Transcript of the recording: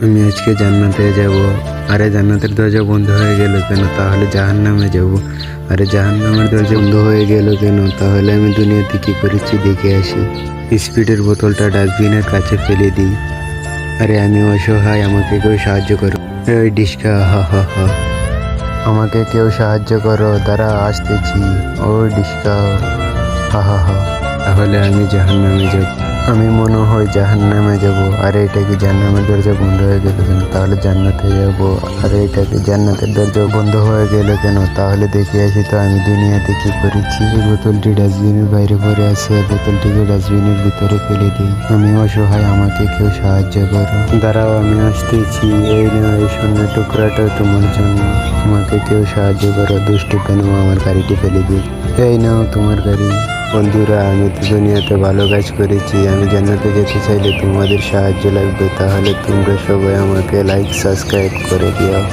আমি আজকে জান্নাতে যাব। আরে জান্নাতের দরজা বন্ধ হয়ে গেল কেন? তাহলে জাহান্নামে যাব। আরে জাহান্নামের দরজা বন্ধ হয়ে গেল কেন? তাহলে আমি দুনিয়াতে কি করেছি দেখে আসি। স্পিডের বোতলটা ডাস্টবিনের কাছে ফেলে দিই। আরে আমি অসহায়, আমাকে কেউ সাহায্য করো। ওই ডিস্কা, হা হা হা। আমাকে কেউ সাহায্য করো, দাঁড়া আসতেছি। ওই ডিস্কা, হা হা হা। তাহলে আমি জাহান্নামে যাব। আমি মনে হয় জাহান্নামে যাব। আরে এটা কি জাহান্নামের দরজা বন্ধ হয়ে গেল কেন? তাহলে জান্নাতে যাব। আরে এটা কি জান্নাতের দরজা বন্ধ হয়ে গেল কেন? তাহলে দেখে আসি তো আমি দুনিয়াতে কি করেছি। এই বোতলটি ডাস্টবিনের বাইরে পড়ে আছে, বোতলটিকে ডাস্টবিনের ভিতরে ফেলে দিই। আমি অসহায়, আমাকে কেউ সাহায্য করো। দাঁড়াও আমি আসতেছি। এই নাও, এই সোনার টুকরাটা তোমার জন্য। আমাকে কেউ সাহায্য করো। দুষ্টু কেন আমার গাড়িটি ফেলে দিই। এই নাও তোমার গাড়ি। বন্ধুরা, আমি তো দুনিয়াতে ভালো কাজ করেছি। আমি জান্নাতে যেতে চাইলে তোমাদের সাহায্য লাগবে। তাহলে তোমরা সবাই আমাকে লাইক সাবস্ক্রাইব করে দিও।